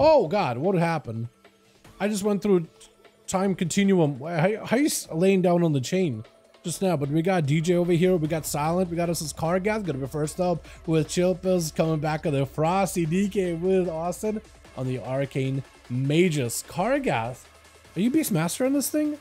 Oh god, what happened? I just went through time continuum. How you laying down on the chain just now? But we got DJ over here. We got Silent. We got us as Kargath. Gonna be first up with Chill Pills coming back on the Frosty DK with Austin on the Arcane Mages. Kargath, are you Beastmaster on this thing?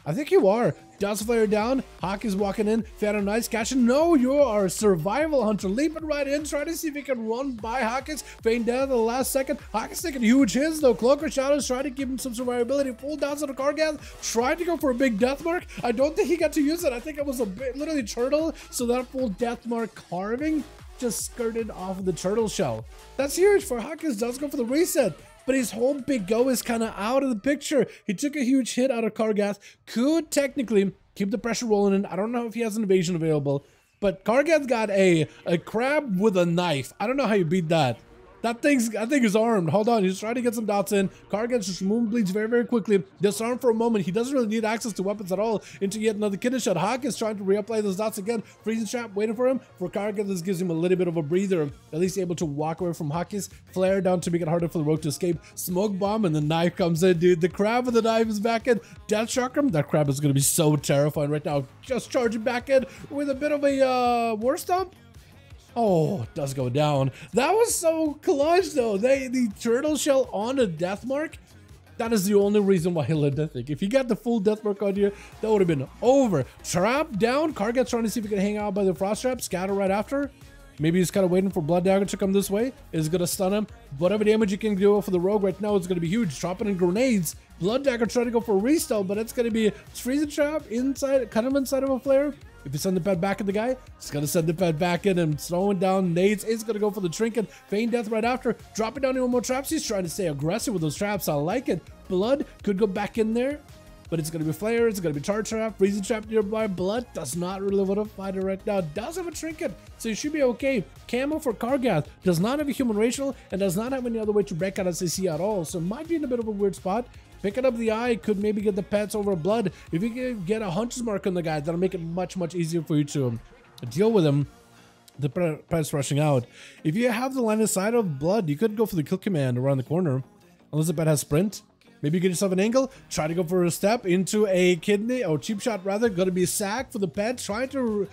I think you are. Dust Flare down. Hawk is walking in. Phantom Knights catching. No, you are a survival hunter. Leaping right in. Trying to see if he can run by Hawkins. Feign death at the last second. Hawkins taking huge hits though. Cloak of Shadows trying to give him some survivability. Full downs on the Kargath. Tried to go for a big death mark. I don't think he got to use it. I think it was a bit, literally turtle. So that full death mark carving just skirted off of the turtle shell. That's huge for Hawkins. Does go for the reset. But his whole big go is kind of out of the picture. He took a huge hit out of Kargath. Could technically keep the pressure rolling in. I don't know if he has an evasion available. But Kargath got a crab with a knife. I don't know how you beat that. That thing's, I think, is armed. Hold on, he's trying to get some dots in. Kargath just moon bleeds very, very quickly. Disarmed for a moment. He doesn't really need access to weapons at all into yet another kidney shot. Hawk is trying to reapply those dots again. Freezing trap waiting for him. For Kargath, this gives him a little bit of a breather. At least able to walk away from Hawkins. Flare down to make it harder for the rogue to escape. Smoke bomb and the knife comes in, dude. The crab with the knife is back in. Death Chakram. That crab is going to be so terrifying right now. Just charging back in with a bit of a war stomp. Oh, it does go down. That was so clutch though. The turtle shell on a death mark. That is the only reason why he lived, I think. If he got the full death mark on you, that would have been over. Trap down. Kargath's trying to see if he can hang out by the frost trap. Scatter right after. Maybe he's kind of waiting for Blood Dagger to come this way. Is going to stun him. Whatever damage you can do for the rogue right now is going to be huge. Dropping in grenades. Blood Dagger trying to go for a restyle, but it's going to be freezing trap inside, kind of inside of a flare. If you send the pet back at the guy, it's going to send the pet back in and slowing down nades. It's going to go for the trinket. Feign death right after. Dropping down even more traps. He's trying to stay aggressive with those traps. I like it. Blood could go back in there, but it's going to be flare. It's going to be charge trap. Freezing trap nearby. Blood does not really want to fight it right now. Does have a trinket, so you should be okay. Camo for Kargath. Does not have a human racial and does not have any other way to break out SAC at all. So might be in a bit of a weird spot. Picking up the eye could maybe get the pets over Blood. If you can get a hunter's mark on the guy, that'll make it much, much easier for you to deal with him. The pets rushing out. If you have the line of sight of Blood, you could go for the kill command around the corner. Unless the pet has sprint. Maybe you get yourself an angle. Try to go for a step into a kidney, or cheap shot rather. Going to be a sack for the pet. Trying to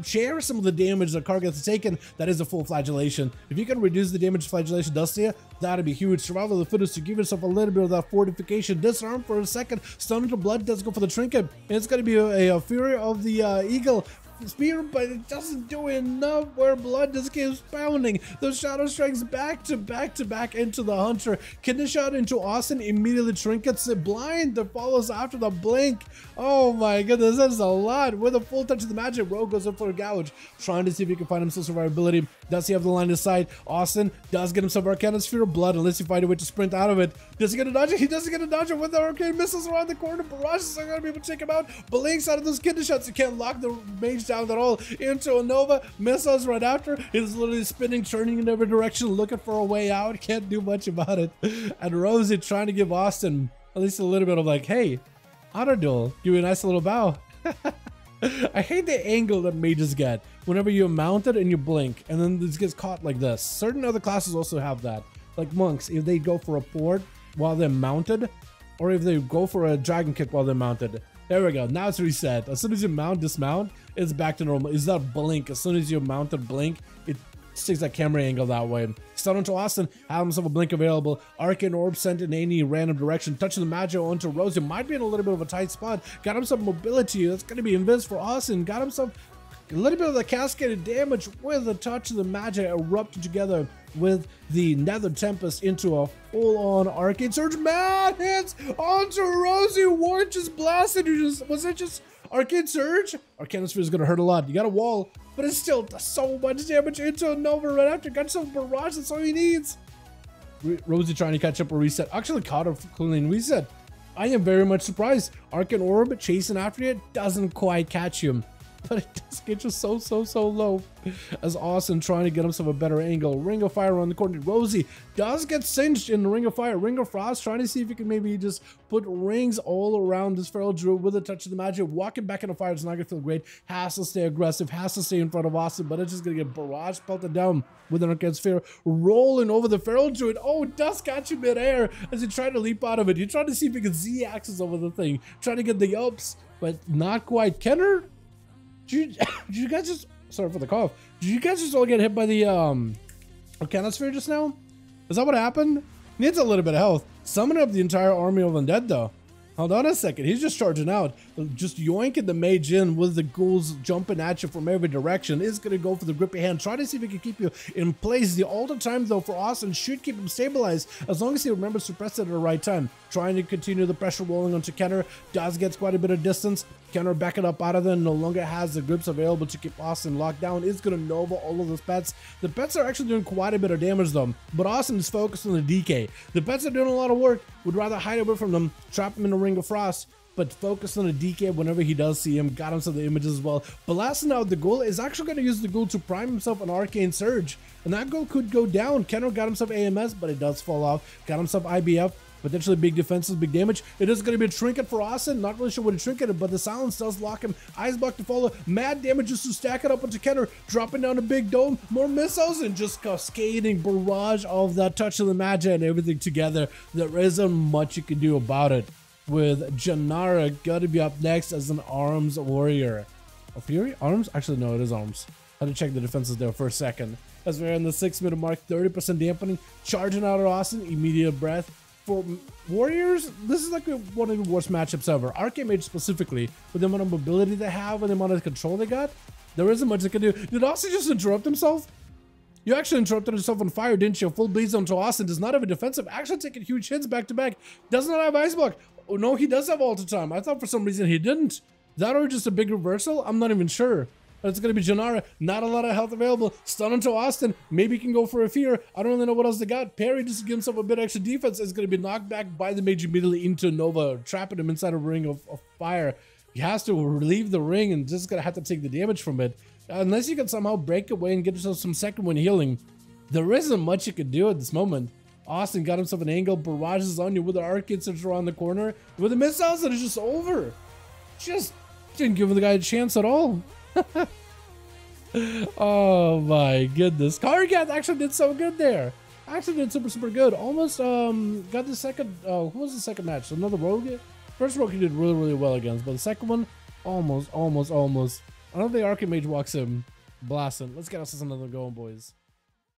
share some of the damage that Kargath has taken. That is a full flagellation. If you can reduce the damage flagellation does to you, that'd be huge. Survival of the fittest to give yourself a little bit of that fortification. Disarm for a second. Stun into Blood. Does go for the trinket. And it's going to be a Fury of the Eagle. Spear, but it doesn't do enough where Blood just keeps pounding. Those shadow strikes back to back into the hunter. Kidney shot into Austin, immediately trinkets it blind that follows after the blink. Oh my goodness, that's a lot. With a full touch of the magic, Rogue goes up for a gouge, trying to see if he can find himself survivability. Does he have the line of sight? Austin does get himself Arcane Sphere of Blood, unless you find a way to sprint out of it. Does he get a dodge? He doesn't get a dodge with the arcane missiles around the corner. Barrages are gonna be able to take him out. Blinks out of those kidney shots. You can't lock the mage down at all. Into a Nova, missiles right after. He's literally spinning, turning in every direction, looking for a way out. Can't do much about it. And Rosie trying to give Austin at least a little bit of like, hey, auto duel, give you a nice little bow. I hate the angle that mages get whenever you mount it and you blink, and then this gets caught like this. Certain other classes also have that, like monks, if they go for a port while they're mounted, or if they go for a dragon kick while they're mounted. There we go. Now it's reset. As soon as you mount, dismount, it's back to normal. It's that blink. As soon as you mount and blink, it sticks that camera angle that way. Stun onto Austin, have himself a blink available. Arcane Orb sent in any random direction. Touching the magic onto Rosie. Might be in a little bit of a tight spot. Got himself mobility. That's going to be invis for Austin. Got himself a little bit of the cascaded damage with a touch of the magic erupted together with the Nether Tempest into a full-on Arcane Surge. Mad hits onto Rosie. Ward just blasted. Was it just Arcane Surge? Arcane Sphere is going to hurt a lot. You got a wall, but it still does so much damage into a Nova right after. Got some barrage. That's all he needs. Rosie trying to catch up or reset. Actually caught her clean reset. I am very much surprised. Arcane Orb chasing after it doesn't quite catch him. but it does get just so low. As Austin trying to get himself a better angle. Ring of Fire on the corner. Rosie does get cinched in the Ring of Fire. Ring of Frost trying to see if he can maybe just put rings all around this Feral Druid with a touch of the magic. Walking back into fire, it's not gonna feel great. Has to stay aggressive, has to stay in front of Austin, but it's just gonna get barrage pelted down with an Arcane Sphere, rolling over the Feral Druid. Oh, Dust got you midair as he tried to leap out of it. He tried to see if he could Z-axis over the thing, trying to get the ups, but not quite. Kenner, did you guys just, sorry for the cough, did you guys just all get hit by the Arcane Sphere just now? Is that what happened? Needs a little bit of health. Summoning up the entire army of undead though. Hold on a second, he's just charging out. Just yoinking the mage in with the ghouls jumping at you from every direction. Is going to go for the grippy hand. Try to see if he can keep you in place. The all the time though for Austin should keep him stabilized as long as he remembers to press it at the right time. Trying to continue the pressure rolling onto Kenner. Does get quite a bit of distance. Kenner backing up out of there, no longer has the grips available to keep Austin locked down. Is going to Nova all of those pets. The pets are actually doing quite a bit of damage though, but Austin is focused on the DK. The pets are doing a lot of work. Would rather hide away from them, trap him in the Ring of Frost, but focus on the DK whenever he does see him. Got him some of the images as well. Blasting out the ghoul is actually going to use the ghoul to prime himself an Arcane Surge, and that ghoul could go down. Kenner got himself AMS, but it does fall off. Got himself IBF. Potentially big defenses, big damage. It is going to be a trinket for Austin. Not really sure what a trinket is, but the silence does lock him. Ice block to follow. Mad damage just to stack it up onto Kenner. Dropping down a big dome. More missiles and just cascading barrage of that touch of the magic and everything together. There isn't much you can do about it. With Janara got to be up next as an arms warrior. A Fury? Arms? Actually, no, it is arms. I had to check the defenses there for a second. As we're in the 6-minute mark, 30% dampening. Charging out of Austin. Immediate breath. For warriors, this is like one of the worst matchups ever. Arcane Mage specifically, with the amount of mobility they have and the amount of control they got, there isn't much they can do. Did Austin just interrupt himself? You actually interrupted yourself on fire, didn't you? Full bleeds onto Austin. Does not have a defensive. Actually taking huge hits back to back. Does not have Ice Block. Oh no, he does have Alter Time. I thought for some reason he didn't. That or just a big reversal? I'm not even sure. But it's going to be Janara. Not a lot of health available. Stun into Austin. Maybe he can go for a fear. I don't really know what else they got. Parry just to give himself a bit extra defense. Is going to be knocked back by the mage immediately into Nova, trapping him inside a ring of fire. He has to relieve the ring and just going to have to take the damage from it. Unless you can somehow break away and get yourself some second wind healing, there isn't much you can do at this moment. Austin got himself an angle, barrages on you with the Arcane Surge around the corner. With the missiles, that is just over. Just didn't give the guy a chance at all. Oh my goodness. Kargath actually did so good there. Actually did super good. Almost got the second, who was the second match? Another rogue? First rogue he did really well against, but the second one, almost. I don't think Arcane Mage walks him blasting. Let's get us another going, boys.